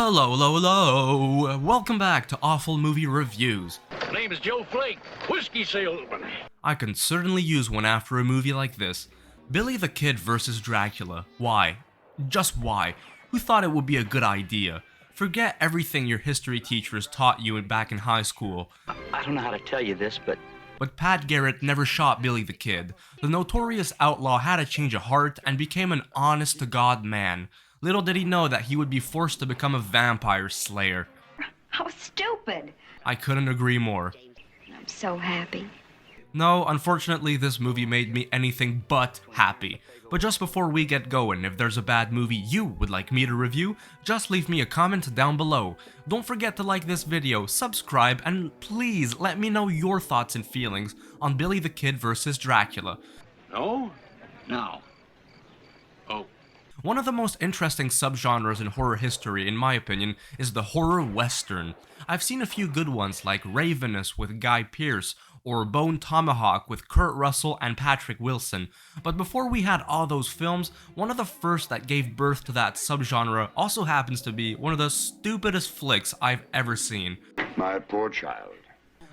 Hello, hello, hello! Welcome back to Awful Movie Reviews. My name is Joe Flake, whiskey salesman. I can certainly use one after a movie like this. Billy the Kid vs. Dracula. Why? Just why? Who thought it would be a good idea? Forget everything your history teachers taught you back in high school. I don't know how to tell you this, but Pat Garrett never shot Billy the Kid. The notorious outlaw had a change of heart and became an honest-to-God man. Little did he know that he would be forced to become a vampire slayer. How stupid! I couldn't agree more. I'm so happy. No, unfortunately this movie made me anything but happy. But just before we get going, if there's a bad movie you would like me to review, just leave me a comment down below. Don't forget to like this video, subscribe, and please let me know your thoughts and feelings on Billy the Kid vs. Dracula. No? No. Oh. One of the most interesting subgenres in horror history, in my opinion, is the horror western. I've seen a few good ones like Ravenous with Guy Pearce, or Bone Tomahawk with Kurt Russell and Patrick Wilson. But before we had all those films, one of the first that gave birth to that subgenre also happens to be one of the stupidest flicks I've ever seen. My poor child.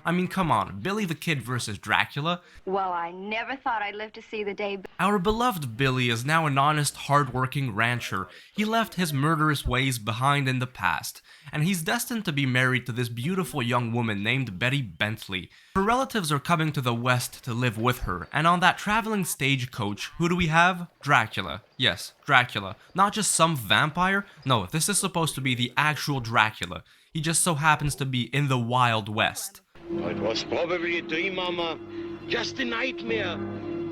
I mean, come on, Billy the Kid vs. Dracula? Well, I never thought I'd live to see the day. Our beloved Billy is now an honest, hard-working rancher. He left his murderous ways behind in the past, and he's destined to be married to this beautiful young woman named Betty Bentley. Her relatives are coming to the west to live with her, and on that traveling stagecoach, who do we have? Dracula. Yes, Dracula. Not just some vampire. No, this is supposed to be the actual Dracula. He just so happens to be in the Wild West. It was probably a dream, Mama. Just a nightmare.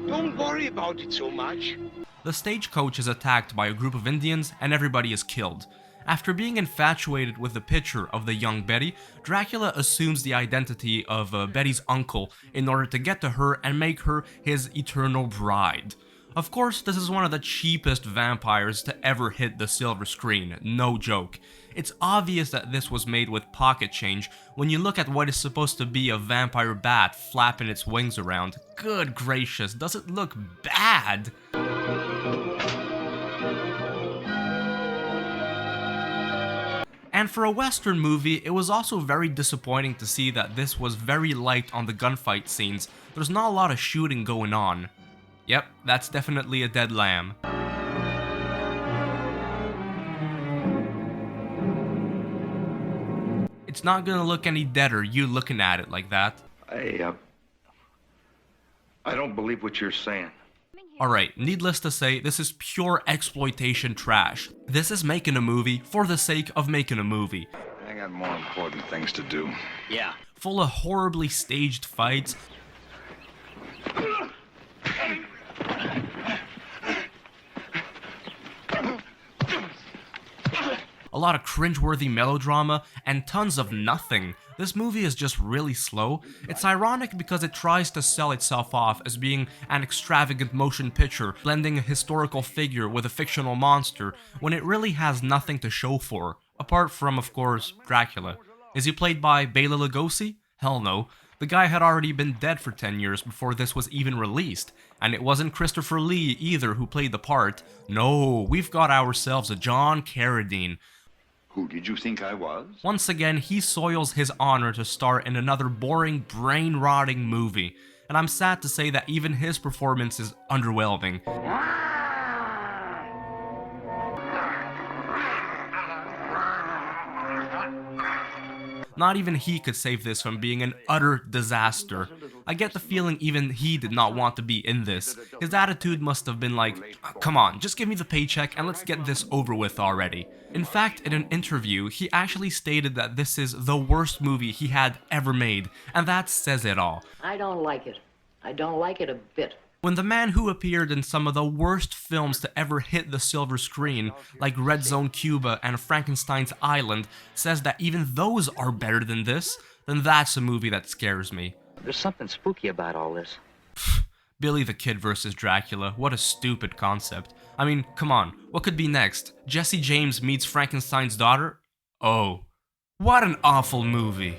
Don't worry about it so much. The stagecoach is attacked by a group of Indians and everybody is killed. After being infatuated with the picture of the young Betty, Dracula assumes the identity of Betty's uncle in order to get to her and make her his eternal bride. Of course, this is one of the cheapest vampires to ever hit the silver screen, no joke. It's obvious that this was made with pocket change when you look at what is supposed to be a vampire bat flapping its wings around. Good gracious, does it look bad? And for a Western movie, it was also very disappointing to see that this was very light on the gunfight scenes. There's not a lot of shooting going on. Yep, that's definitely a dead lamb. It's not gonna look any deader, you looking at it like that. I don't believe what you're saying. Alright, needless to say, this is pure exploitation trash. This is making a movie for the sake of making a movie. I got more important things to do. yeah. Full of horribly staged fights, a lot of cringeworthy melodrama, and tons of nothing. This movie is just really slow. It's ironic because it tries to sell itself off as being an extravagant motion picture, blending a historical figure with a fictional monster, when it really has nothing to show for. Apart from, of course, Dracula. Is he played by Bela Lugosi? Hell no. The guy had already been dead for 10 years before this was even released. And it wasn't Christopher Lee either who played the part. No, we've got ourselves a John Carradine. Who did you think I was? Once again, he soils his honor to star in another boring, brain-rotting movie. And I'm sad to say that even his performance is underwhelming. Not even he could save this from being an utter disaster. I get the feeling even he did not want to be in this. His attitude must have been like, come on, just give me the paycheck and let's get this over with already. In fact, in an interview, he actually stated that this is the worst movie he had ever made, and that says it all. I don't like it. I don't like it a bit. When the man who appeared in some of the worst films to ever hit the silver screen, like Red Zone Cuba and Frankenstein's Island, says that even those are better than this, then that's a movie that scares me. There's something spooky about all this. Billy the Kid vs. Dracula, what a stupid concept. I mean, come on, what could be next? Jesse James meets Frankenstein's daughter? Oh, what an awful movie.